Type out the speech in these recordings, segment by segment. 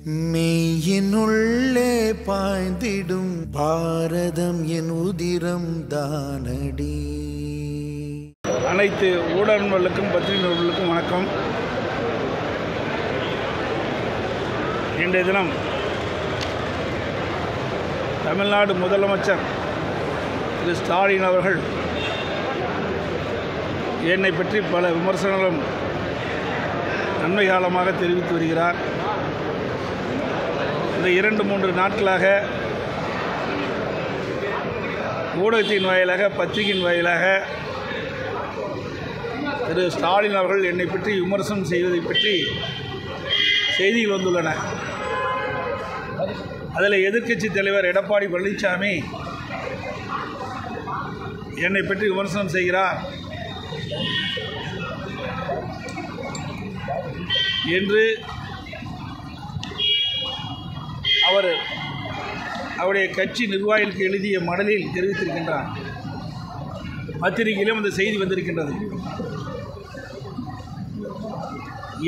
மெய்யினுள்ளே பாய்ந்திடும் பாரதம் என் உதிரம் தானடி. அனைத்து ஊடகங்களுக்கும் பத்திரிகை நிருபர்களுக்கும் வணக்கம். இன்றைய தினம் தமிழ்நாடு முதலமைச்சர் திரு ஸ்டாலின் அவர்கள் என்னை பற்றி பல விமர்சனங்களும் நன்மை காலமாக தெரிவித்து வருகிறார். இந்த 2-3 நாட்களாக ஊடகத்தின் வாயிலாக பத்திரிகையின் வாயிலாக திரு ஸ்டாலின் அவர்கள் என்னை பற்றி விமர்சனம் செய்வதை பற்றி செய்திகள் வந்துள்ளன. அதில் எதிர்க்கட்சி தலைவர் எடப்பாடி பழனிசாமி என்னை பற்றி விமர்சனம் செய்கிறார் என்று அவருடைய கட்சி நிர்வாகிகளுக்கு எழுதிய மடலில் தெரிவித்திருக்கின்றார். பத்திரிகையிலும் அந்த செய்தி வந்திருக்கின்றது.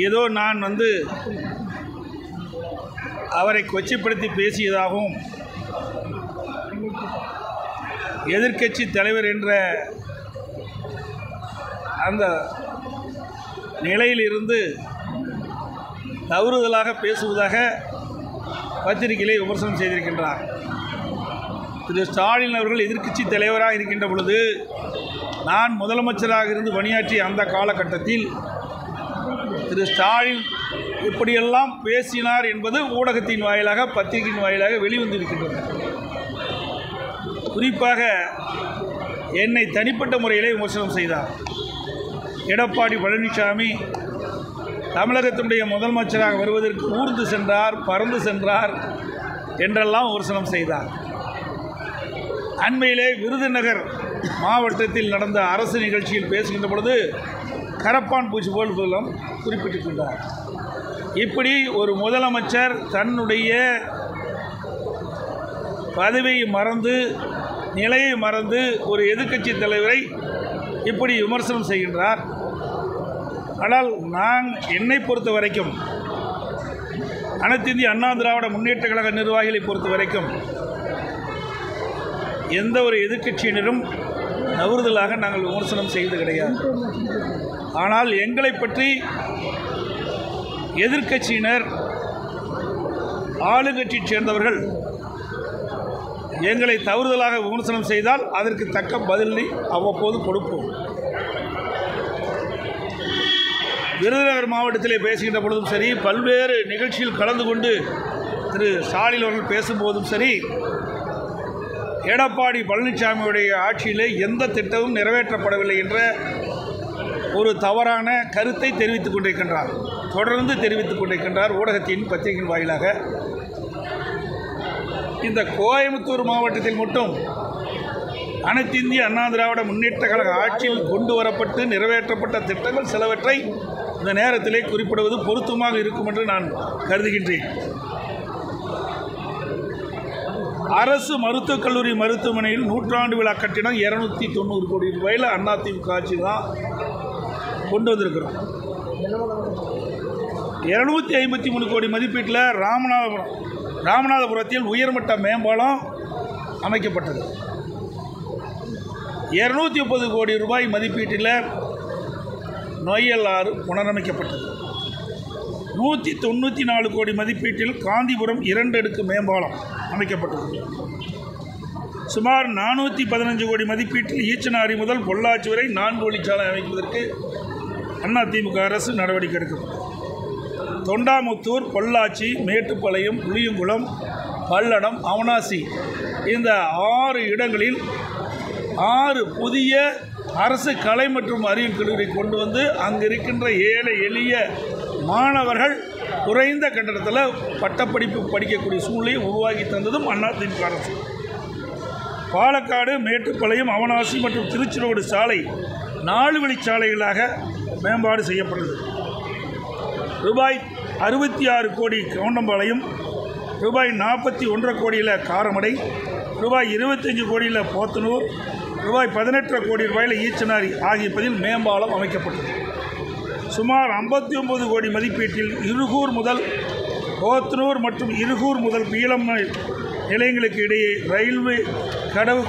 ஏதோ நான் அவரை கொச்சைப்படுத்தி பேசியதாகவும் எதிர்க்கட்சி தலைவர் என்ற அந்த நிலையிலிருந்து தவறுதலாக பேசுவதாக பத்திரிகையிலே விமர்சனம் செய்திருக்கின்றார். திரு ஸ்டாலின் அவர்கள் எதிர்க்கட்சி தலைவராக இருக்கின்ற பொழுது நான் முதலமைச்சராக இருந்து பணியாற்றிய அந்த காலகட்டத்தில் திரு ஸ்டாலின் இப்படியெல்லாம் பேசினார் என்பது ஊடகத்தின் வாயிலாக பத்திரிகையின் வாயிலாக வெளிவந்திருக்கின்றது. குறிப்பாக என்னை தனிப்பட்ட முறையிலே விமர்சனம் செய்தார். எடப்பாடி பழனிசாமி தமிழகத்தினுடைய முதலமைச்சராக வருவதற்கு ஊர்ந்து சென்றார், பறந்து சென்றார் என்றெல்லாம் விமர்சனம் செய்தார். அண்மையிலே விருதுநகர் மாவட்டத்தில் நடந்த அரசு நிகழ்ச்சியில் பேசுகின்ற பொழுது கரப்பான் பூச்சி போல் குறிப்பிட்டிருக்கின்றார். இப்படி ஒரு முதலமைச்சர் தன்னுடைய பதவியை மறந்து, நிலையை மறந்து ஒரு எதிர்க்கட்சி தலைவரை இப்படி விமர்சனம் செய்கின்றார். ஆனால் என்னை பொறுத்த வரைக்கும், அனைத்து இந்திய அண்ணா திராவிட முன்னேற்ற கழக நிர்வாகிகளை பொறுத்த வரைக்கும் எந்த ஒரு எதிர்க்கட்சியினரும் தவறுதலாக நாங்கள் விமர்சனம் செய்வது கிடையாது. ஆனால் எங்களை பற்றி எதிர்க்கட்சியினர், ஆளுங்கட்சியைச் சேர்ந்தவர்கள் எங்களை தவறுதலாக விமர்சனம் செய்தால் அதற்கு தக்க பதிலை அவ்வப்போது கொடுப்போம். விருதுநகர் மாவட்டத்திலே பேசுகின்ற பொழுதும் சரி, பல்வேறு நிகழ்ச்சியில் கலந்து கொண்டு திரு ஸ்டாலின் அவர்கள் பேசும்போதும் சரி, எடப்பாடி பழனிசாமியுடைய ஆட்சியிலே எந்த திட்டமும் நிறைவேற்றப்படவில்லை என்ற ஒரு தவறான கருத்தை தெரிவித்துக் கொண்டிருக்கின்றார். தொடர்ந்து தெரிவித்துக் கொண்டிருக்கின்றார் ஊடகத்தின் பத்திரிகையின் வாயிலாக. இந்த கோயம்புத்தூர் மாவட்டத்தில் மட்டும் அனைத்து இந்திய அண்ணா திராவிட முன்னேற்ற கழக ஆட்சியில் கொண்டு வரப்பட்டு நிறைவேற்றப்பட்ட திட்டங்கள் சிலவற்றை இந்த நேரத்திலே குறிப்பிடுவது பொருத்தமாக இருக்கும் என்று நான் கருதுகின்றேன். அரசு மருத்துவக் கல்லூரி மருத்துவமனையில் 100ஆண்டு விழா கட்டிடம் 290 கோடி ரூபாயில் அதிமுக ஆட்சி தான் கொண்டு வந்திருக்கிறோம். 253 கோடி மதிப்பீட்டில் ராமநாதபுரத்தில் உயர்மட்ட மேம்பாலம் அமைக்கப்பட்டது. 230 கோடி ரூபாய் மதிப்பீட்டில் நொய்யல் ஆறு புனரமைக்கப்பட்டது. 194 கோடி மதிப்பீட்டில் காந்திபுரம் 2 அடுக்கு மேம்பாலம் அமைக்கப்பட்டது. சுமார் 415 கோடி மதிப்பீட்டில் ஈச்சனாரி முதல் பொள்ளாச்சி வரை 4 வழிச்சாலை அமைப்பதற்கு அதிமுக அரசு நடவடிக்கை எடுக்கப்பட்டது. தொண்டாமுத்தூர், பொள்ளாச்சி, மேட்டுப்பாளையம், புளியங்குளம், பல்லடம், அவனாசி இந்த 6 இடங்களில் 6 புதிய அரசு கலை மற்றும் அறிவியல் கல்லூரி கொண்டு வந்து அங்கு இருக்கின்ற ஏழை எளிய மாணவர்கள் குறைந்த கட்டணத்தில் பட்டப்படிப்பு படிக்கக்கூடிய சூழ்நிலையை உருவாக்கி தந்ததும் அதிமுக அரசு. பாலக்காடு, மேட்டுப்பாளையம், அவனாசி மற்றும் திருச்சிரோடு சாலை 4 வழிச்சாலைகளாக மேம்பாடு செய்யப்பட்டது. ரூபாய் 66 கோடி கவுண்டம்பாளையம், ரூபாய் 41 கோடியில் காரமடை, ரூபாய் 25 கோடியில் போத்தனூர், ரூபாய் 18 கோடி ரூபாயில் ஈச்சனாரி ஆகிய பகுதியில் மேம்பாலம் அமைக்கப்பட்டது. சுமார் 59 கோடி மதிப்பீட்டில் இருகூர் முதல் போத்தனூர் மற்றும் இருகூர் முதல் பீலம் நிலையங்களுக்கு இடையே ரயில்வே கடவு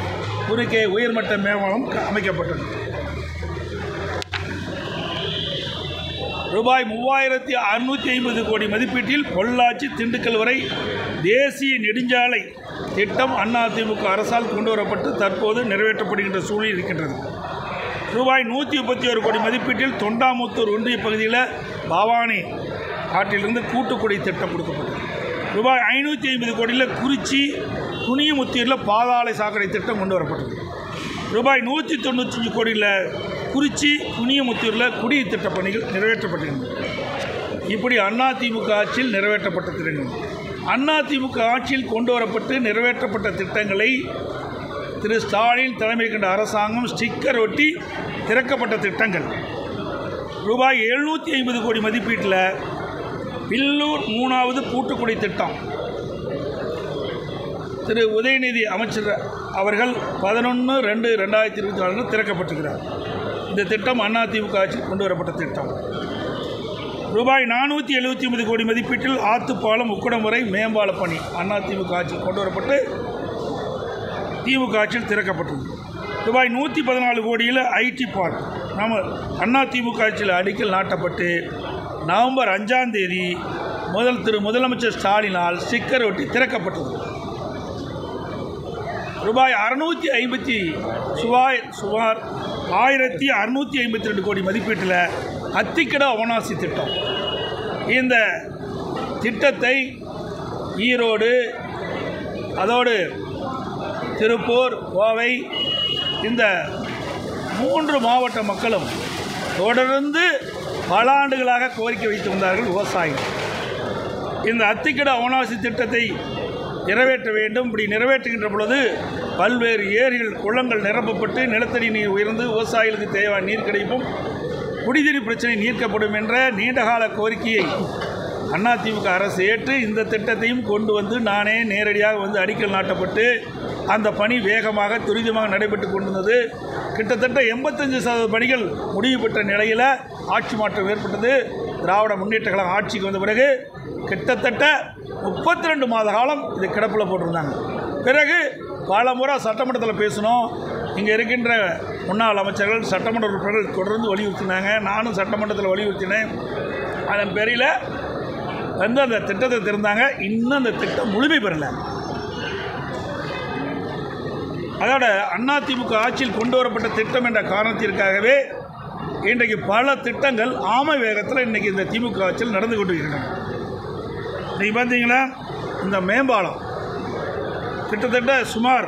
குறுக்கே உயர்மட்ட மேம்பாலம் அமைக்கப்பட்டது. ரூபாய் 3650 கோடி மதிப்பீட்டில் பொள்ளாச்சி திண்டுக்கல் வரை தேசிய நெடுஞ்சாலை திட்டம் அதிமுக அரசால் கொண்டு வரப்பட்டு தற்போது நிறைவேற்றப்படுகின்ற சூழல் இருக்கின்றது. ரூபாய் 131 கோடி மதிப்பீட்டில் தொண்டாமுத்தூர் ஒன்றிய பகுதியில் பவானி ஆற்றிலிருந்து கூட்டுக்குடி திட்டம் கொடுக்கப்பட்டது. ரூபாய் 550 கோடியில் குறிச்சி குனியமுத்தூரில் பாதாள சாக்கடை திட்டம் கொண்டு வரப்பட்டது. ரூபாய் 195 கோடியில் குறிச்சி குனியமுத்தூரில் குடிநீர் திட்ட பணிகள் நிறைவேற்றப்பட்டிருந்தது. இப்படி அதிமுக ஆட்சியில் நிறைவேற்றப்பட்ட திட்டங்கள். அதிமுக ஆட்சியில் கொண்டு வரப்பட்டு நிறைவேற்றப்பட்ட திட்டங்களை திரு ஸ்டாலின் தலைமை கொண்ட அரசாங்கம் ஸ்டிக்கர் ஒட்டி திறக்கப்பட்ட திட்டங்கள். ரூபாய் 750 கோடி மதிப்பீட்டில் பில்லூர் 3வது கூட்டுக்குடி திட்டம் திரு உதயநிதி அமைச்சர் அவர்கள் 11/2/2024 திறக்கப்பட்டிருக்கிறார். இந்த திட்டம் அதிமுக ஆட்சியில் கொண்டு வரப்பட்ட திட்டம். ரூபாய் 479 கோடி மதிப்பீட்டில் ஆத்துப்பாலம் உக்குடம் வரை மேம்பால பணி அதிமுக ஆட்சியில் கொண்டு வரப்பட்டு திமுக ஆட்சியில் திறக்கப்பட்டது. ரூபாய் 114 கோடியில் ஐடி பார்க் நம்ம அதிமுக ஆட்சியில் அடிக்கல் நாட்டப்பட்டு நவம்பர் 5ஆம் தேதி முதலமைச்சர் ஸ்டாலினால் ஸ்டிக்கர் ஒட்டி திறக்கப்பட்டது. ரூபாய் 1652 கோடி மதிப்பீட்டில் அத்திக்கட அவனாசி திட்டம். இந்த திட்டத்தை ஈரோடு, அதோடு திருப்பூர், கோவை இந்த 3 மாவட்ட மக்களும் தொடர்ந்து பல ஆண்டுகளாக கோரிக்கை வைத்து வந்தார்கள் விவசாயிகள். இந்த அத்திக்கட அவனாசி திட்டத்தை நிறைவேற்ற வேண்டும். இப்படி நிறைவேற்றுகின்ற பொழுது பல்வேறு ஏரிகள், குளங்கள் நிரப்பப்பட்டு நிலத்தடி நீர் உயர்ந்து விவசாயிகளுக்கு தேவையான நீர் கிடைக்கும், குடிநீர் பிரச்சனை நீக்கப்படும் என்ற நீண்டகால கோரிக்கையை அதிமுக அரசு ஏற்று இந்த திட்டத்தையும் கொண்டு வந்து நானே நேரடியாக வந்து அடிக்கல் நாட்டப்பட்டு அந்த பணி வேகமாக துரிதமாக நடைபெற்று கொண்டிருந்தது. கிட்டத்தட்ட 85% பணிகள் முடிவு பெற்ற நிலையில் ஆட்சி மாற்றம் ஏற்பட்டது. திராவிட முன்னேற்ற கழகம் ஆட்சிக்கு வந்த பிறகு கிட்டத்தட்ட 32 மாத காலம் இது கிடப்பில் போட்டிருந்தாங்க. பிறகு பல முறை சட்டமன்றத்தில் பேசணும். இங்கே இருக்கின்ற முன்னாள் அமைச்சர்கள், சட்டமன்ற உறுப்பினர்கள் தொடர்ந்து வலியுறுத்தினாங்க. நானும் சட்டமன்றத்தில் வலியுறுத்தினேன். அதன் பேரில் வந்து அந்த திட்டத்தை திறந்தாங்க. இன்னும் அந்த திட்டம் முழுமை பெறலை. அதோட அதிமுக ஆட்சியில் கொண்டு வரப்பட்ட திட்டம் என்ற காரணத்திற்காகவே இன்றைக்கு பல திட்டங்கள் ஆமை வேகத்தில் இன்றைக்கி இந்த திமுக ஆட்சியில் நடந்து கொண்டிருக்கின்றன. இன்றைக்கி பார்த்தீங்கன்னா இந்த மேம்பாலம் கிட்டத்தட்ட சுமார்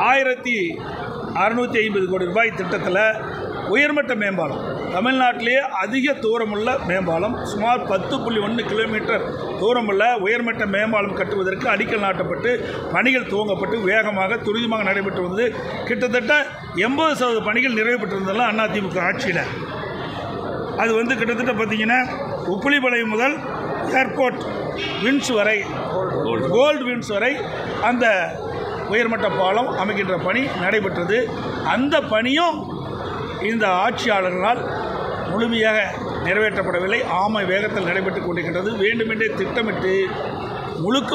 1650 கோடி ரூபாய் திட்டத்தில் உயர்மட்ட மேம்பாலம், தமிழ்நாட்டிலேயே அதிக தூரமுள்ள மேம்பாலம், சுமார் 10.1 கிலோமீட்டர் தூரமுள்ள உயர்மட்ட மேம்பாலம் கட்டுவதற்கு அடிக்கல் நாட்டப்பட்டு பணிகள் துவங்கப்பட்டு வேகமாக துரிதமாக நடைபெற்று வந்தது. கிட்டத்தட்ட 80% பணிகள் நிறைவு பெற்றிருந்ததெல்லாம் அதிமுக ஆட்சியில். அது வந்து கிட்டத்தட்ட பார்த்திங்கன்னா உப்புளிப்பாளையம் முதல் ஏர்போர்ட் வின்ஸ் வரை, கோல்டு வின்ஸ் வரை அந்த உயர்மட்ட பாலம் அமைக்கின்ற பணி நடைபெற்றது. அந்த பணியும் இந்த ஆட்சியாளர்களால் முழுமையாக நிறைவேற்றப்படவில்லை. ஆமை வேகத்தில் நடைபெற்றுக் கொண்டிருக்கின்றது. வேண்டுமென்றே திட்டமிட்டு முழுக்க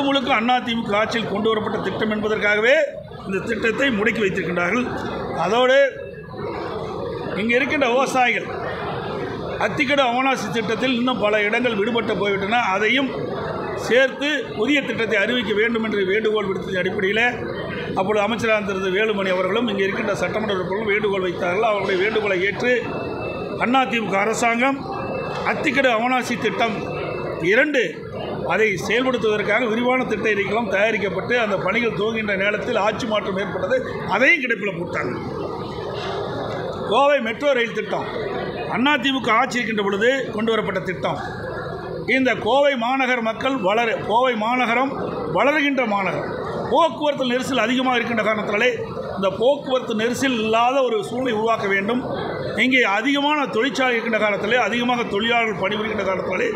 அதிமுக ஆட்சியில் கொண்டு வரப்பட்ட திட்டம் என்பதற்காகவே இந்த திட்டத்தை முடக்கி வைத்திருக்கின்றார்கள். அதோடு இங்கே இருக்கின்ற விவசாயிகள் அத்திக்கட அவனாசி திட்டத்தில் இன்னும் பல இடங்கள் விடுபட்டு போய்விட்டன. அதையும் சேர்த்து புதிய திட்டத்தை அறிவிக்க வேண்டும் என்று வேண்டுகோள் விடுத்த அடிப்படையில் அப்பொழுது அமைச்சராக இருந்த வேலுமணி அவர்களும் இங்கே இருக்கின்ற சட்டமன்ற உறுப்பினர்களும் வேண்டுகோள் வைத்தார்கள். அவர்களுடைய வேண்டுகோளை ஏற்று அதிமுக அரசாங்கம் அத்திக்கட அவனாசி திட்டம் 2 அதை செயல்படுத்துவதற்காக விரிவான திட்ட அறிக்கைகளும் தயாரிக்கப்பட்டு அந்த பணிகள் துவங்குகின்ற நேரத்தில் ஆட்சி மாற்றம் ஏற்பட்டது. அதையும் கிடப்பில் போட்டாங்க. கோவை மெட்ரோ ரயில் திட்டம் அதிமுக ஆட்சி இருக்கின்ற பொழுது கொண்டு வரப்பட்ட திட்டம். இந்த கோவை மாநகர் மக்கள் கோவை மாநகரம் வளர்கின்ற மாநகரம், போக்குவரத்து நெரிசல் அதிகமாக இருக்கின்ற காரணத்தினாலே இந்த போக்குவரத்து நெரிசல் இல்லாத ஒரு சூழ்நிலை உருவாக்க வேண்டும். இங்கே அதிகமான தொழிற்சாலை இருக்கின்ற காலத்திலே, அதிகமாக தொழிலாளர்கள் பணிபுரிகின்ற காலத்தினாலே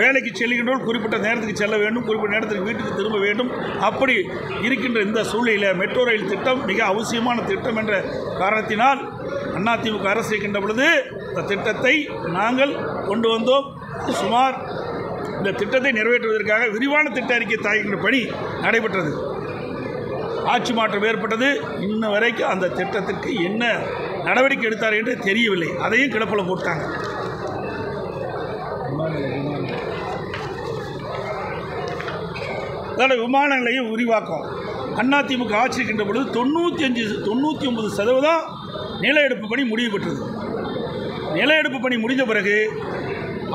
வேலைக்கு செல்கின்றோர் குறிப்பிட்ட நேரத்துக்கு செல்ல வேண்டும், குறிப்பிட்ட நேரத்துக்கு வீட்டுக்கு திரும்ப வேண்டும். அப்படி இருக்கின்ற இந்த சூழ்நிலையில் மெட்ரோ ரயில் திட்டம் மிக அவசியமான திட்டம் என்ற காரணத்தினால் அதிமுக அரசு இருக்கின்ற பொழுது இந்த திட்டத்தை நாங்கள் கொண்டு வந்தோம். சுமார் இந்த திட்டத்தை நிறைவேற்றுவதற்காக விரிவான திட்ட அறிக்கை தயாரிக்கின்ற பணி நடைபெற்றது. ஆட்சி மாற்றம் ஏற்பட்டது. இன்ன வரைக்கும் அந்த திட்டத்திற்கு என்ன நடவடிக்கை எடுத்தார் என்று தெரியவில்லை. அதையும் கிடப்பில் போட்டாங்க. அதோட விமான நிலையம் விரிவாக்கம் அதிமுக ஆட்சி இருக்கின்ற பொழுது 99% நில எடுப்பு பணி முடிவு பெற்றது. நில எடுப்பு பணி முடிந்த பிறகு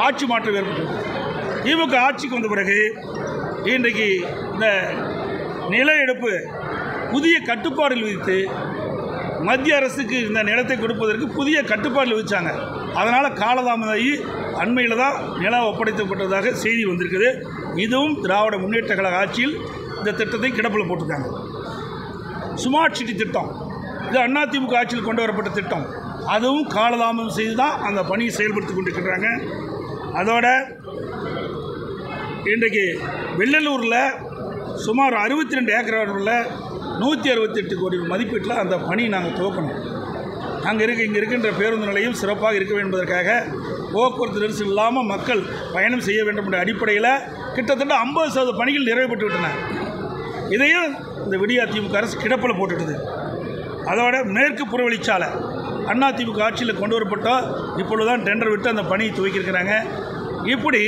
ஆட்சி மாற்றம் ஏற்பட்டது. திமுக ஆட்சிக்கு வந்த பிறகு இன்றைக்கு இந்த நில எடுப்பு புதிய கட்டுப்பாடுகள் விதித்து மத்திய அரசுக்கு இந்த நிலத்தை கொடுப்பதற்கு புதிய கட்டுப்பாடுகள் விதித்தாங்க. அதனால் காலதாமதாகி அண்மையில் தான் நிலம் ஒப்படைக்கப்பட்டதாக செய்தி வந்திருக்குது. இதுவும் திராவிட முன்னேற்ற கழக ஆட்சியில் இந்த திட்டத்தை கிடப்பில் போட்டிருக்காங்க. ஸ்மார்ட் சிட்டி திட்டம் இது அதிமுக ஆட்சியில் கொண்டு வரப்பட்ட திட்டம். அதுவும் காலதாமதம் செய்து தான் அந்த பணியை செயல்படுத்தி கொண்டிருக்கிறாங்க. அதோட இன்றைக்கு வெள்ளலூரில் சுமார் 62 ஏக்கர் அளவில் 168 கோடி மதிப்பீட்டில் அந்த பணி நாங்கள் துவக்கணும். இங்கே இருக்கின்ற பேருந்து நிலையம் சிறப்பாக இருக்க வேண்டும் என்பதற்காக போக்குவரத்து நெரிசல் இல்லாமல் மக்கள் பயணம் செய்ய வேண்டும் என்ற அடிப்படையில் கிட்டத்தட்ட 50% பணிகள் நிறைவேற்று விட்டன. இதையும் இந்த விடியா திமுக அரசு கிடப்பில் போட்டுடுது. அதோட மேற்கு புறவழிச்சாலை அதிமுக ஆட்சியில் கொண்டு வரப்பட்டால் இப்பொழுதுதான் டெண்டர் விட்டு அந்த பணியை துவக்கியிருக்கிறாங்க. இப்படி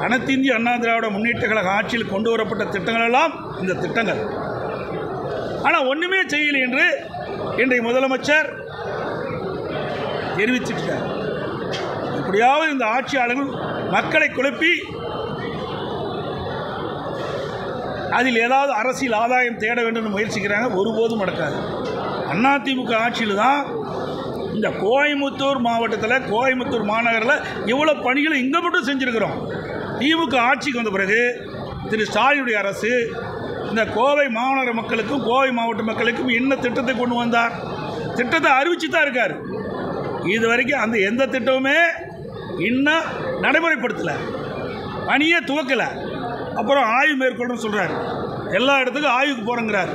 அனைத்து இந்திய அண்ணா திராவிட முன்னேற்ற கழக ஆட்சியில் கொண்டு வரப்பட்ட திட்டங்கள் எல்லாம் இந்த திட்டங்கள். ஆனால் ஒன்றுமே செய்யலை என்று இன்றைய முதலமைச்சர் தெரிவிச்சிட்டார். எப்படியாவது இந்த ஆட்சியாளர்கள் மக்களை குழப்பி அதில் ஏதாவது அரசியல் ஆதாயம் தேட வேண்டும் என்று முயற்சிக்கிறாங்க. ஒருபோதும் நடக்காது. அதிமுக ஆட்சியில் தான் இந்த கோயம்புத்தூர் மாவட்டத்தில் கோயம்புத்தூர் மாநகரில் இவ்வளோ பணிகளை இங்கே மட்டும் செஞ்சுருக்கிறோம். திமுக ஆட்சிக்கு வந்த பிறகு திரு ஸ்டாலினுடைய அரசு இந்த கோவை மாநகர மக்களுக்கும் கோவை மாவட்ட மக்களுக்கும் என்ன திட்டத்தை கொண்டு வந்தார்? திட்டத்தை அறிவிச்சு தான் இருக்கார். இது வரைக்கும் அந்த எந்த திட்டமுமே இன்னும் நடைமுறைப்படுத்தலை, பணியே துவக்கலை. அப்புறம் ஆய்வு மேற்கொள்ளுன்னு சொல்கிறார். எல்லா இடத்துக்கும் ஆய்வுக்கு போகிறேங்கிறார்.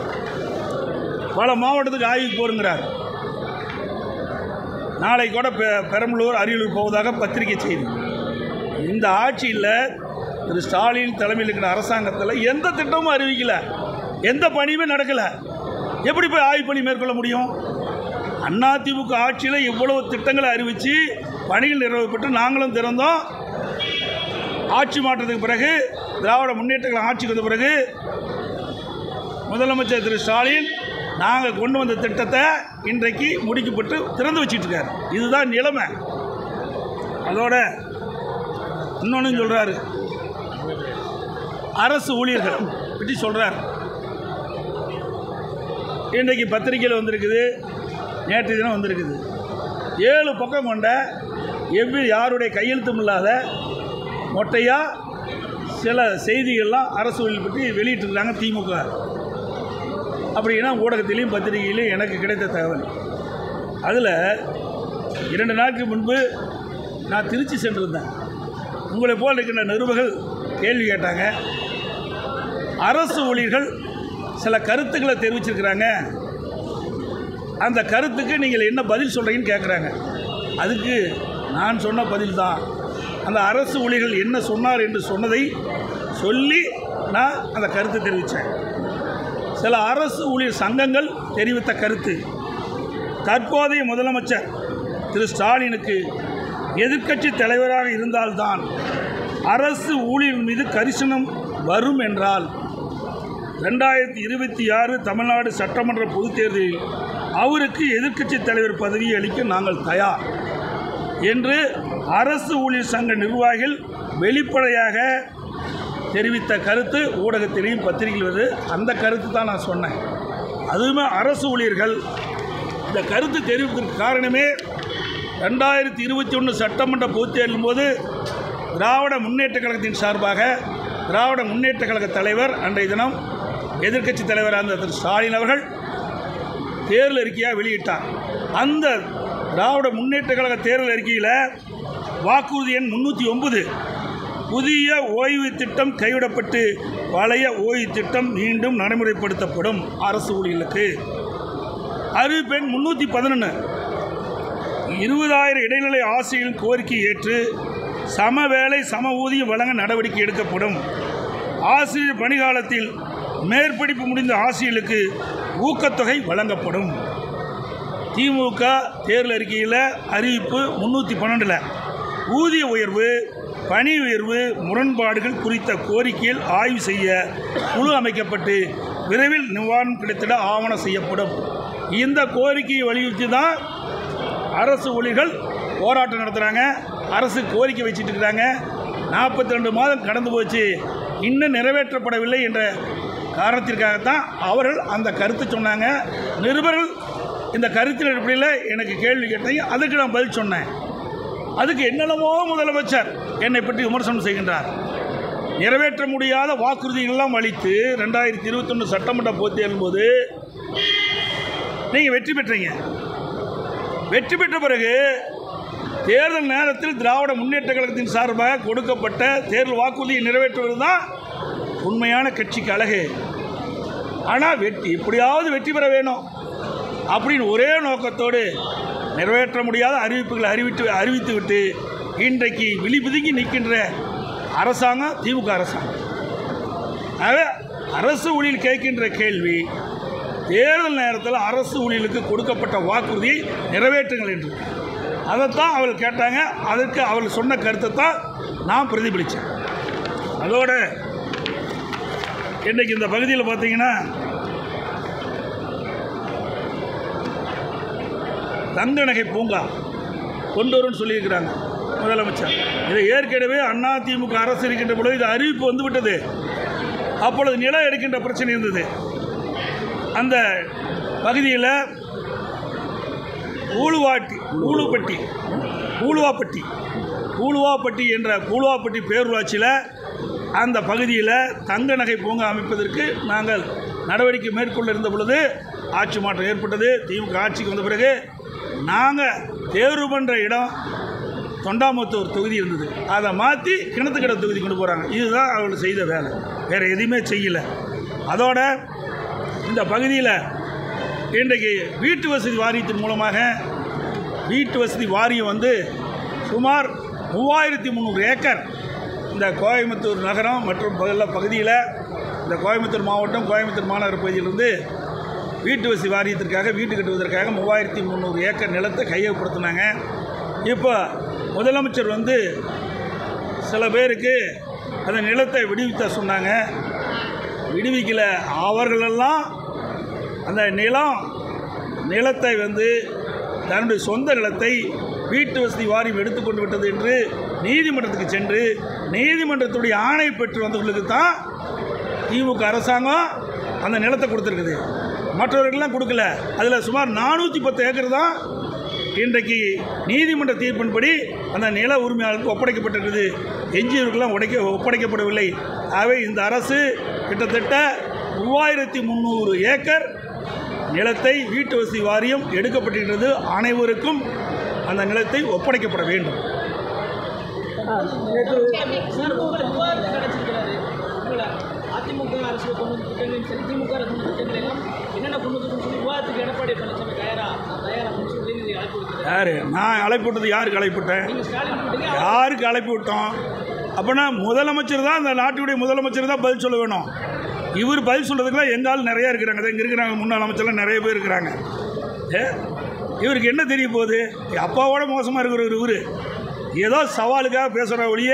பல மாவட்டத்துக்கு ஆய்வுக்கு போகிறேங்கிறார். நாளை கூட பெரம்பலூர் அரியலூர் போவதாக பத்திரிகை செய்தி. இந்த ஆட்சியில் திரு ஸ்டாலின் தலைமையில் இருக்கிற அரசாங்கத்தில் எந்த திட்டமும் அறிவிக்கலை, எந்த பணியுமே நடக்கலை. எப்படி போய் ஆய்வு பணி மேற்கொள்ள முடியும்? அதிமுக ஆட்சியில் இவ்வளவு திட்டங்களை அறிவித்து பணிகள் நிறைவேற்றப்பட்டு நாங்களும் திறந்தோம். ஆட்சி மாற்றத்துக்கு பிறகு திராவிட முன்னேற்ற கழகம் ஆட்சிக்கு வந்த பிறகு முதலமைச்சர் திரு ஸ்டாலின் நாங்கள் கொண்டு வந்த திட்டத்தை இன்றைக்கு முடிக்கப்பட்டு திறந்து வச்சுட்ருக்கார். இதுதான் நிலைமை. அதோட இன்னொன்று சொல்கிறாரு, அரசு ஊழியர்கள் பற்றி சொல்கிறார். இன்றைக்கு பத்திரிகையில் வந்திருக்குது, நேற்று தினம் வந்திருக்குது. 7 பக்கம் கொண்ட யாருடைய கையெழுத்தும் இல்லாத மொட்டையாக சில செய்திகள்லாம் அரசு ஊழியர் பற்றி வெளியிட்டிருக்கிறாங்க திமுக. அப்படின்னா ஊடகத்திலையும் பத்திரிகையிலையும் எனக்கு கிடைத்த தகவல். அதில் 2 நாட்களுக்கு முன்பு நான் திருச்சி சென்றிருந்தேன். உங்களை போல் இருக்கின்ற நிருபர்கள் கேள்வி கேட்டாங்க. அரசு ஊழியர்கள் சில கருத்துக்களை தெரிவிச்சிருக்கிறாங்க, அந்த கருத்துக்கு நீங்கள் என்ன பதில் சொல்கிறீங்கன்னு கேட்குறாங்க. அதுக்கு நான் சொன்ன பதில் தான், அந்த அரசு ஊழியர்கள் என்ன சொன்னார் என்று சொன்னதை சொல்லி நான் அந்த கருத்தை தெரிவித்தேன். சில அரசு ஊழியர் சங்கங்கள் தெரிவித்த கருத்து, தற்போதைய முதலமைச்சர் திரு ஸ்டாலினுக்கு எதிர்க்கட்சி தலைவராக இருந்தால்தான் அரசு ஊழியர் மீது கரிசனம் வரும் என்றால் 2026 தமிழ்நாடு சட்டமன்ற பொதுத் தேர்தலில் அவருக்கு எதிர்க்கட்சி தலைவர் பதவியை அளிக்க நாங்கள் தயார் என்று அரசு ஊழியர் சங்க நிர்வாகிகள் வெளிப்படையாக தெரிவித்த கருத்து ஊடகத்திலையும் பத்திரிகையில் வருது. அந்த கருத்து தான் நான் சொன்னேன். அதுவுமே அரசு ஊழியர்கள் இந்த கருத்து தெரிவிப்பதற்கு காரணமே 2021 சட்டமன்ற பொதுத் தேர்தலின் போது திராவிட முன்னேற்ற கழகத்தின் சார்பாக திராவிட முன்னேற்ற கழக தலைவர் அன்றைய தினம் எதிர்க்கட்சி தலைவராக இருந்த திரு ஸ்டாலின் அவர்கள் தேர்தல் அறிக்கையாக வெளியிட்டார். அந்த திராவிட முன்னேற்ற கழக தேர்தல் அறிக்கையில் வாக்குறுதி எண் 309 புதிய ஓய்வு திட்டம் கைவிடப்பட்டு பழைய ஓய்வு திட்டம் மீண்டும் நடைமுறைப்படுத்தப்படும் அரசு ஊழியர்களுக்கு. அறிவிப்பு எண் 311 20,000 இடைநிலை ஆசிரியர்களின் கோரிக்கையை ஏற்று சம வேலை சம ஊதியம் வழங்க நடவடிக்கை எடுக்கப்படும். ஆசிரியர் பணிகாலத்தில் மேற்படிப்பு முடிந்த ஆசிரியர்களுக்கு ஊக்கத்தொகை வழங்கப்படும். திமுக தேர்தல் அறிக்கையில் அறிவிப்பு 312 ஊதிய உயர்வு பணி உயர்வு முரண்பாடுகள் குறித்த கோரிக்கையில் ஆய்வு செய்ய குழு அமைக்கப்பட்டு விரைவில் நிவாரணம் கிடைத்திட ஆவணம் செய்யப்படும். இந்த கோரிக்கையை வலியுறுத்தி தான் அரசு ஊழியர்கள் போராட்டம் நடத்துகிறாங்க. அரசு கோரிக்கை வச்சுட்டு இருக்கிறாங்க. 42 மாதம் கடந்து போச்சு, இன்னும் நிறைவேற்றப்படவில்லை என்ற காரணத்திற்காகத்தான் அவர்கள் அந்த கருத்து சொன்னாங்க. நிருபர்கள் இந்த கருத்தின் அடிப்படையில் எனக்கு கேள்வி கேட்டாங்க. அதுக்கு நான் பதில் சொன்னேன். அதுக்கு என்னென்னமோ முதலமைச்சர் என்னை பற்றி விமர்சனம் செய்கின்றார். நிறைவேற்ற முடியாத வாக்குறுதிகளெல்லாம் அளித்து 2021 சட்டமன்ற பொதுத் தேர்தலின் போது நீங்கள் வெற்றி பெற்றீங்க. வெற்றி பெற்ற பிறகு தேர்தல் நேரத்தில் திராவிட முன்னேற்ற கழகத்தின் சார்பாக கொடுக்கப்பட்ட தேர்தல் வாக்குறுதியை நிறைவேற்றுவது தான் உண்மையான கட்சிக்கு அழகு. ஆனால் எப்படியாவது வெற்றி பெற வேணும் அப்படின்னு ஒரே நோக்கத்தோடு நிறைவேற்ற முடியாத அறிவிப்புகளை அறிவித்துவிட்டு இன்றைக்கு விழிபிதுங்கி நிற்கின்ற அரசாங்கம் திமுக அரசாங்கம். ஆகவே அரசு ஊழியர் கேட்கின்ற கேள்வி, தேர்தல் நேரத்தில் அரசு ஊழியர்களுக்கு கொடுக்கப்பட்ட வாக்குறுதியை நிறைவேற்றுங்கள் என்று. அதைத்தான் அவர்கள் கேட்டாங்க. அதற்கு அவர்கள் சொன்ன கருத்தை தான் நான் பிரதிபலித்தேன். அதோடு இன்றைக்கு இந்த பகுதியில் பார்த்தீங்கன்னா தங்க நகை பூங்கா கொண்டு வரும்னு சொல்லியிருக்கிறாங்க முதலமைச்சர். இதை ஏற்கனவே அதிமுக அரசு இருக்கின்ற பொழுது இது அறிவிப்பு வந்துவிட்டது. அப்பொழுது நிலம் எடுக்கின்ற பிரச்சனை இருந்தது. அந்த பகுதியில் பூலுவாப்பட்டி என்ற பூலுவாப்பட்டி பேரூராட்சியில் அந்த பகுதியில் தங்க நகை பூங்கா அமைப்பதற்கு நாங்கள் நடவடிக்கை மேற்கொள்ள இருந்த பொழுது ஆட்சி மாற்றம் ஏற்பட்டது. திமுக ஆட்சிக்கு வந்த பிறகு நாங்கள் தேர்வு பண்ணுற இடம் தொண்டாமுத்தூர் தொகுதி இருந்தது, அதை மாற்றி கிணத்துக்கடை தொகுதி கொண்டு போகிறாங்க. இதுதான் அவர்கள் செய்த வேலை, வேறு எதுவுமே செய்யலை. அதோட இந்த பகுதியில் இன்றைக்கு வீட்டு வசதி வாரியத்தின் மூலமாக வீட்டு வசதி வாரியம் வந்து சுமார் 3300 ஏக்கர் இந்த கோயம்புத்தூர் நகரம் மற்றும் பகுதியில் இந்த கோயம்புத்தூர் மாவட்டம் கோயம்புத்தூர் மாநகர பகுதியிலிருந்து வீட்டு வசதி வாரியத்திற்காக வீட்டு கட்டுவதற்காக 3300 ஏக்கர் நிலத்தை கையகப்படுத்தினாங்க. இப்போ முதலமைச்சர் வந்து சில பேருக்கு அந்த நிலத்தை விடுவித்த சொன்னாங்க. விடுவிக்கலை. அவர்களெல்லாம் அந்த நிலத்தை வந்து தன்னுடைய சொந்த நிலத்தை வீட்டு வசதி வாரியம் எடுத்துக்கொண்டு விட்டது என்று நீதிமன்றத்துக்கு சென்று நீதிமன்றத்துடைய ஆணை பெற்று வந்தவர்களுக்கு தான் திமுக அரசாங்கம் அந்த நிலத்தை கொடுத்துருக்குது. மற்றவர்களெலாம் கொடுக்கல. அதில் சுமார் 410 ஏக்கர் தான் இன்றைக்கு நீதிமன்ற தீர்ப்பின்படி அந்த நில உரிமையாளருக்கு ஒப்படைக்கப்பட்டிருக்குது. எஞ்சியவர்களெலாம் ஒப்படைக்கப்படவில்லை. ஆகவே இந்த அரசு கிட்டத்தட்ட 3300 ஏக்கர் நிலத்தை வீட்டு வசதி வாரியம் எடுக்கப்பட்டிருக்கிறது. அனைவருக்கும் அந்த நிலத்தை ஒப்படைக்கப்பட வேண்டும். அதிமுக அரசு கொண்டு திட்டங்களையும் சரி திமுக அரசு திட்டங்கள் எல்லாம் என்னென்ன கொண்டு சொல்லி விவாதத்துக்கு எடப்பாடி பழனிசாமி யார் நான் அழைப்பு விட்டது? யாருக்கு அழைப்பு விட்டேன்? யாருக்கு அழைப்பு விட்டோம்? அப்படின்னா முதலமைச்சர் தான், அந்த நாட்டுடைய முதலமைச்சர் தான் பதில் சொல்ல வேணும். இவர் பதில் சொல்கிறதுக்குலாம் எங்காலும் நிறையா இருக்கிறாங்க. இங்கே இருக்கிறாங்க முன்னாள் அமைச்சர்லாம் நிறைய பேர் இருக்கிறாங்க. இவருக்கு என்ன தெரிய போகுது? அப்பாவோட மோசமாக இருக்கிற இவர் ஏதோ சவாலுக்காக பேசுகிற ஒழிய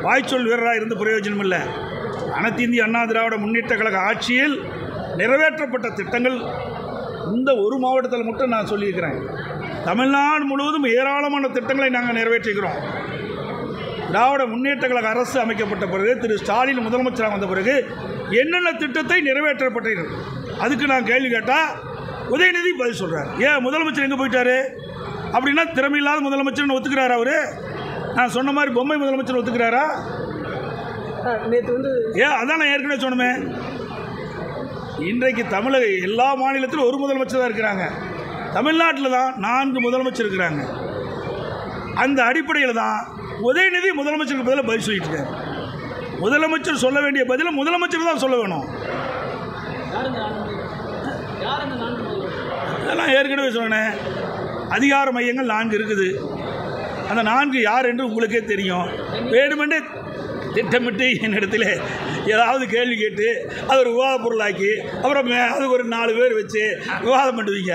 வாய்ச்சொல் வீரராக இருந்து பிரயோஜனம் இல்லை. அனைத்து இந்திய அண்ணா திராவிட முன்னேற்ற கழக ஆட்சியில் நிறைவேற்றப்பட்ட திட்டங்கள் இந்த ஒரு மாவட்டத்தில் மட்டும் நான் சொல்லியிருக்கிறேன். தமிழ்நாடு முழுவதும் ஏராளமான திட்டங்களை நாங்கள் நிறைவேற்றிக்கிறோம். திராவிட முன்னேற்ற கழக அரசு அமைக்கப்பட்ட பிறகு திரு ஸ்டாலின் முதலமைச்சராக வந்த பிறகு என்னென்ன திட்டத்தை நிறைவேற்றப்பட்டிருக்கு அதுக்கு நான் கேள்வி கேட்டால் உதயநிதி பதில் சொல்கிறார். ஏன் முதலமைச்சர் எங்கே போயிட்டார் அப்படின்னா திறமையில்லாத முதலமைச்சர்னு ஒத்துக்கிறாரா அவர்? நான் சொன்ன மாதிரி பொம்மை முதலமைச்சர் ஒத்துக்கிறாரா? நேற்று வந்து அதான் நான் ஏற்கனவே சொன்னமே. இன்றைக்கு தமிழக எல்லா மாநிலத்திலும் ஒரு முதலமைச்சர் தான் இருக்கிறாங்க. தமிழ்நாட்டில் தான் 4 முதலமைச்சர் இருக்கிறாங்க. அந்த அடிப்படையில் தான் உதயநிதி முதலமைச்சருக்கு பதிலாக பதில் சொல்லிட்டு இருக்காரு. முதலமைச்சர் சொல்ல வேண்டிய பதிலை முதலமைச்சர் தான் சொல்ல வேணும். அதெல்லாம் ஏற்கனவே சொன்னேன். அதிகார மையங்கள் 4 இருக்குது. அந்த 4 யார் என்று உங்களுக்கே தெரியும். வேணுமென்று திட்டமிட்டு என்னிடத்தில் ஏதாவது கேள்வி கேட்டு அது ஒரு விவாத பொருளாக்கி அப்புறம் அதுக்கு ஒரு 4 பேர் வச்சு விவாதம் பண்ணுவீங்க.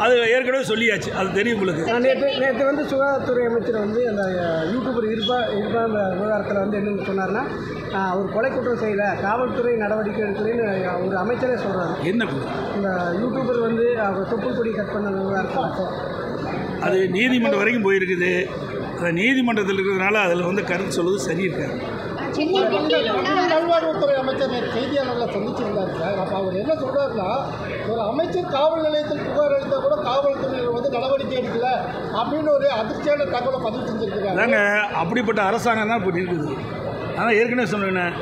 அது ஏற்கனவே சொல்லியாச்சு, அது தெரியும் உங்களுக்கு. நேற்று வந்து சுகாதாரத்துறை அமைச்சர் வந்து அந்த யூடியூபர் இருப்பா அந்த விவகாரத்தில் வந்து என்னென்னு சொன்னார்னா, அவர் கொலை குற்றம் செய்யல, காவல்துறை நடவடிக்கை எடுக்கலன்னு ஒரு அமைச்சரே சொல்கிறாரு. என்ன இந்த யூடியூபர் வந்து அவர் தொப்புள் கொடி கட் பண்ண விவகாரத்தில் அது நீதிமன்றம் வரைக்கும் போயிருக்குது. அந்த நீதிமன்றத்தில் இருக்கிறதுனால அதில் வந்து கருத்து சொல்வது சரி இருக்காது. நல்வாழ்வுத்துறை அமைச்சர் செய்தியாளர்களை சந்திச்சிருந்தார் சார். அப்போ அவர் என்ன சொல்கிறாருன்னா, ஒரு அமைச்சர் காவல் நிலையத்தில் புகார் அளித்தால் கூட காவல்துறையினர் வந்து நடவடிக்கை எடுக்கல அப்படின்னு ஒரு அதிர்ச்சியான தகவலை பதிவு செஞ்சுருக்காங்க. அதாங்க, அப்படிப்பட்ட அரசாங்கம் தான் இப்படி இருக்குது. ஆனால் ஏற்கனவே சொன்னேன்,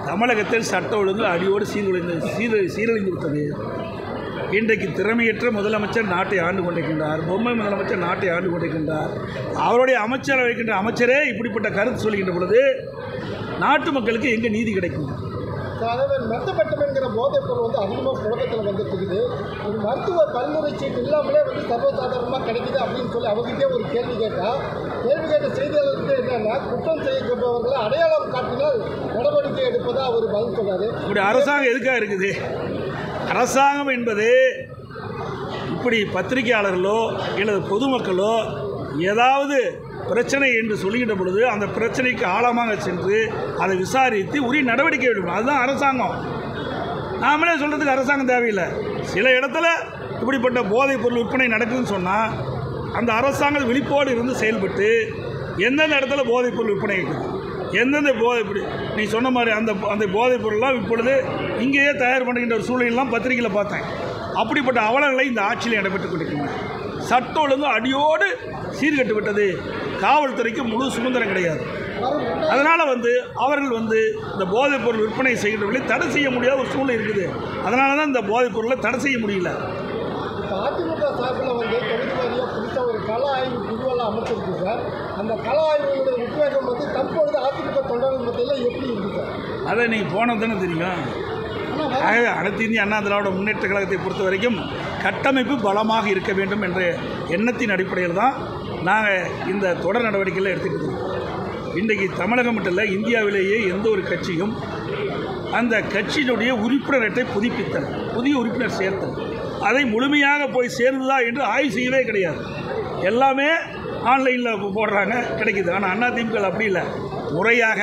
தமிழகத்தில் சட்ட ஒழுங்கு அடியோடு சீரழிந்து விட்டது. இன்றைக்கு திறமையற்ற முதலமைச்சர் நாட்டை ஆண்டு கொண்டிருக்கின்றார். பொம்மை முதலமைச்சர் நாட்டை ஆண்டு கொண்டிருக்கின்றார். அவருடைய அமைச்சர் இருக்கின்ற அமைச்சரே இப்படிப்பட்ட கருத்து சொல்கின்ற பொழுது நாட்டு மக்களுக்கு எங்கே நீதி கிடைக்கும்? அதே மெத்தப்பட்டம் என்கிற போதைப் பொருள் வந்து அதிகமாக புழக்கத்தில் வந்துட்டு ஒரு மருத்துவ பரிந்துரை சீட்டு இல்லாமலே வந்து சர்வசாதாரணமாக கிடைக்குது அப்படின்னு சொல்லி அவர்கிட்டே ஒரு கேள்வி கேட்ட செய்தியாளருக்கு என்னன்னா, குற்றம் செய்யப்பட்டவர்களை அடையாளம் காட்டினால் நடவடிக்கை எடுப்பதாக அவர் பதில் சொல்றாரு. இப்படி அரசாங்கம் எதுக்காக இருக்குது? அரசாங்கம் என்பது இப்படி பத்திரிகையாளர்களோ அல்லது பொதுமக்களோ ஏதாவது பிரச்சனை என்று சொல்லுகின்ற பொழுது அந்த பிரச்சனைக்கு ஆழமாக சென்று அதை விசாரித்து உரிய நடவடிக்கை எடுக்கணும். அதுதான் அரசாங்கம். நாமளே சொல்கிறதுக்கு அரசாங்கம் தேவையில்லை. சில இடத்துல இப்படிப்பட்ட போதைப் பொருள் விற்பனை நடக்குதுன்னு சொன்னால் அந்த அரசாங்கம் விழிப்போடு இருந்து செயல்பட்டு எந்தெந்த இடத்துல போதைப் பொருள் விற்பனை இருக்குது, எந்தெந்த நீ சொன்ன மாதிரி அந்த போதைப் பொருள்லாம் இப்பொழுது இங்கேயே தயார் பண்ணுகின்ற ஒரு சூழலாம் பத்திரிகையில் பார்த்தேன். அப்படிப்பட்ட அவலங்களை இந்த ஆட்சியில் நடைபெற்றுக் கொண்டிருக்கின்றன. சட்ட ஒழுங்கு அடியோடு சீர்கட்டு விட்டது. காவல்துறைக்கு முழு சுதந்திரம் கிடையாது. அதனால் அவர்கள் இந்த போதைப் பொருள் விற்பனை செய்கின்றவர்களை தடை செய்ய முடியாத ஒரு சூழ்நிலை இருக்குது. அதனால தான் இந்த போதைப் பொருளை தடை செய்ய முடியல. அதிமுக சார்பில் தொகுதி வாரியாக புதுசாக ஒரு கள ஆய்வு குழுவெல்லாம் அமைச்சிருக்கு சார். அந்த கள ஆய்வுடைய உத்வேகம் தற்பொழுது அதிமுக தொண்டர்கள் மத்தியில் எப்படி இருக்குது சார்? அதை நீங்கள் போனது தானே தெரியும். அனைத்து இந்திய அண்ணா திராவிட முன்னேற்ற கழகத்தை பொறுத்த வரைக்கும் கட்டமைப்பு பலமாக இருக்க வேண்டும் என்ற எண்ணத்தின் அடிப்படையில் தான் நாங்கள் இந்த தொடர் நடவடிக்கையில் எடுத்துக்கிட்டோம். இன்றைக்கு தமிழகம் மட்டும் இல்லை, இந்தியாவிலேயே எந்த ஒரு கட்சியும் அந்த கட்சியினுடைய உறுப்பினர் அட்டை புதுப்பித்தல், புதிய உறுப்பினர் சேர்த்தல், அதை முழுமையாக போய் சேர்ந்ததா என்று ஆய்வு செய்யவே கிடையாது. எல்லாமே ஆன்லைனில் போடுறாங்க, கிடைக்குது. ஆனால் அதிமுக அப்படி இல்லை. முறையாக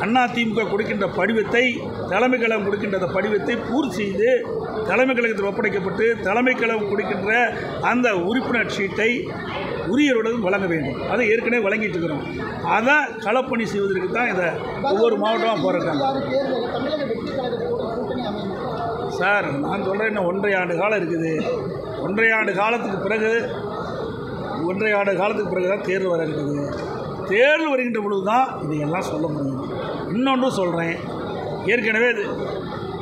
அதிமுக கொடுக்கின்ற படிவத்தை, தலைமை கழகம் கொடுக்கின்ற படிவத்தை பூர்த்தி செய்து தலைமை கழகத்தில் ஒப்படைக்கப்பட்டு தலைமை கழகம் கொடுக்கின்ற அந்த உறுப்பினர் சீட்டை உரியருடன் வழங்க வேண்டும். அதை ஏற்கனவே வழங்கிட்டு இருக்கிறோம். அதை களப்பணி செய்வதற்கு தான் இதை ஒவ்வொரு மாவட்டமாக போகிறாங்க. சார், நான் சொல்கிறேன், இன்னும் 1.5 ஆண்டு காலம் இருக்குது. 1.5 ஆண்டு காலத்துக்கு பிறகு தான் தேர்தல் வர இருக்குது. தேர்தல் வருகின்ற பொழுது தான் இதையெல்லாம் சொல்ல முடியும். இன்னொன்று சொல்கிறேன், ஏற்கனவே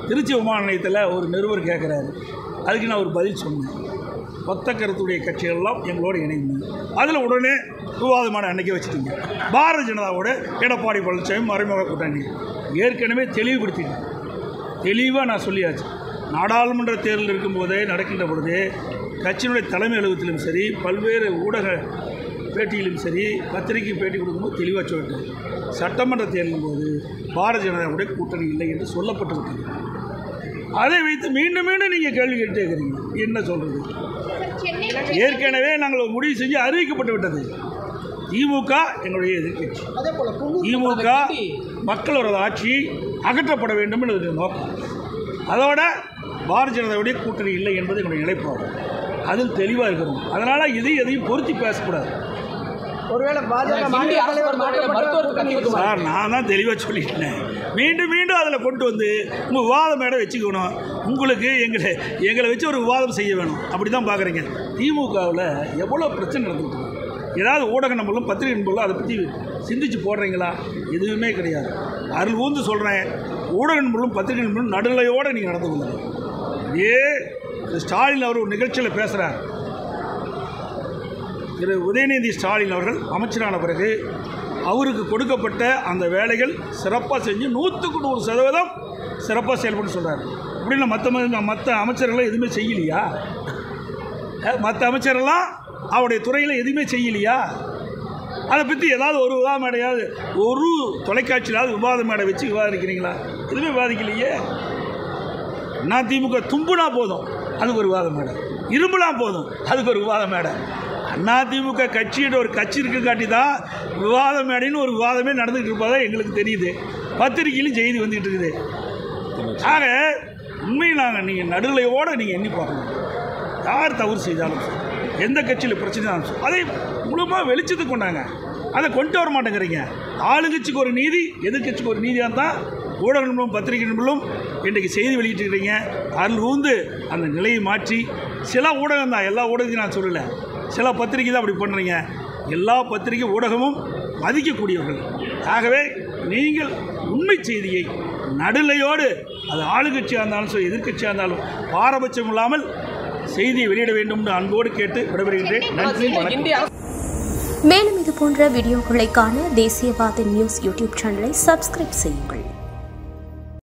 திருச்சி விமான நிலையத்தில் ஒரு நிருபர் கேட்குறாரு. அதுக்கு நான் ஒரு பதில் சொன்னேன். ஒத்த கருத்துடைய கட்சிகள்லாம் எங்களோடு இணைந்து அதில் உடனே விவாதமான அன்னைக்கு வச்சுட்டீங்க. பாரதிய ஜனதாவோட எடப்பாடி பழனிசாமி மறைமுக கூட்டணி ஏற்கனவே தெளிவுபடுத்திட்டேன். தெளிவாக நான் சொல்லியாச்சு. நாடாளுமன்ற தேர்தல் இருக்கும்போதே நடக்கின்ற பொழுதே கட்சியினுடைய தலைமை அலுவலகத்திலும் சரி, பல்வேறு ஊடக பேட்டியிலும் சரி, பத்திரிகை பேட்டி கொடுக்கும்போது தெளிவாக சொல்லிட்டேன். சட்டமன்ற தேர்தலின் போது பாரதிய ஜனதாவுடைய கூட்டணி இல்லை என்று சொல்லப்பட்டிருக்கிறது. அதை வைத்து மீண்டும் மீண்டும் நீங்கள் கேள்வி கேட்டு இருக்கிறீங்க. என்ன சொல்கிறது? ஏற்கனவே நாங்கள் முடிவு செஞ்சு அறிவிக்கப்பட்டு விட்டது. திமுக எங்களுடைய எதிர்க்கட்சி. திமுக மக்களோட ஆட்சி அகற்றப்பட வேண்டும் என்பது நோக்கம். அதோட பாரதிய ஜனதாவுடைய கூட்டணி இல்லை என்பது எங்களுடைய நிலைப்பாடு. அதில் தெளிவாக இருக்கிறோம். அதனால் எதையும் பொருத்தி பேசக்கூடாது. ஒருவேளை சார், நான் தான் தெளிவாக சொல்லிட்டேன். மீண்டும் மீண்டும் அதில் கொண்டு உங்கள் விவாத மேடை வச்சுக்கணும். உங்களுக்கு எங்களை வச்சு ஒரு விவாதம் செய்ய வேணும். அப்படி தான் பார்க்குறீங்க. திமுகவில் எவ்வளோ பிரச்சனை நடந்துருக்கு. ஏதாவது ஊடக நம்பளும் பத்திரிகை நம்பளும் அதை பற்றி சிந்திச்சு போடுறீங்களா? எதுவுமே கிடையாது. அருள் ஊந்து சொல்கிறேன், ஊடக நம்பளும் பத்திரிகை நம்பளும் நடுநிலையோடு நீங்கள் நடந்து கொள்ளுங்க. ஸ்டாலின் அவர் ஒரு நிகழ்ச்சியில் பேசுகிறார். திரு உதயநிதி ஸ்டாலின் அவர்கள் அமைச்சரான பிறகு அவருக்கு கொடுக்கப்பட்ட அந்த வேலைகள் சிறப்பாக செஞ்சு 100% சிறப்பாக செயல்பட்டு சொல்கிறார். அப்படின்னா மற்ற அமைச்சர்கள்லாம் எதுவுமே செய்யலையா? மற்ற அமைச்சரெல்லாம் அவருடைய துறையில் எதுவுமே செய்யலையா? அதை பற்றி ஏதாவது ஒரு விவாத மேடையாவது, ஒரு தொலைக்காட்சியிலாவது விவாத மேடை வச்சு விவாதிக்கிறீங்களா? எதுவுமே விவாதிக்கலையே. அதிமுக தும்புனா போதும் அதுக்கு ஒரு விவாத மேடை, இரும்புனா போதும் அதுக்கு ஒரு விவாத மேடை. அதிமுக கட்சியோட ஒரு கட்சி இருக்க காட்டி தான் விவாத மேடைன்னு ஒரு விவாதமே நடந்துகிட்டு இருப்பதாக எங்களுக்கு தெரியுது. பத்திரிகையிலும் செய்தி வந்துகிட்டு இருக்குது. ஆக உண்மையில் நீங்கள் நடுநிலையோடு நீங்கள் எண்ணி பார்க்கணும். யார் தவறு செய்தாலும், எந்த கட்சியில் பிரச்சனை அதை முழுமையாக வெளிச்சத்துக்கு கொண்டாங்க. அதை கொண்டு வர மாட்டேங்கிறீங்க. ஆளுங்கட்சிக்கு ஒரு நீதி, எதிர்கட்சிக்கு ஒரு நீதியாக தான் ஊடக நண்பர்களும் பத்திரிகை நண்பர்களும் இன்றைக்கு செய்தி வெளியிட்டிருக்கிறீங்க. அதில் ஊந்து அந்த நிலையை மாற்றி, சில ஊடகம் தான், எல்லா ஊடகத்தையும் நான் சொல்லலை, சில பத்திரிகை தான் அப்படி பண்ணுறீங்க. எல்லா பத்திரிகை ஊடகமும் மதிக்கக்கூடியவர்கள். ஆகவே நீங்கள் உண்மை செய்தியை நடுநிலையோடு, அது ஆளுங்கட்சியாக இருந்தாலும் சரி எதிர்கட்சியாக இருந்தாலும் பாரபட்சம் இல்லாமல் செய்தியை வெளியிட வேண்டும் என்று அன்போடு கேட்டு விடைபெறுகின்றேன். நன்றி, வணக்கம். மேலும் இது போன்ற வீடியோக்களை காண தேசியவாத நியூஸ் யூடியூப் சேனலை சப்ஸ்கிரைப் செய்யுங்கள்.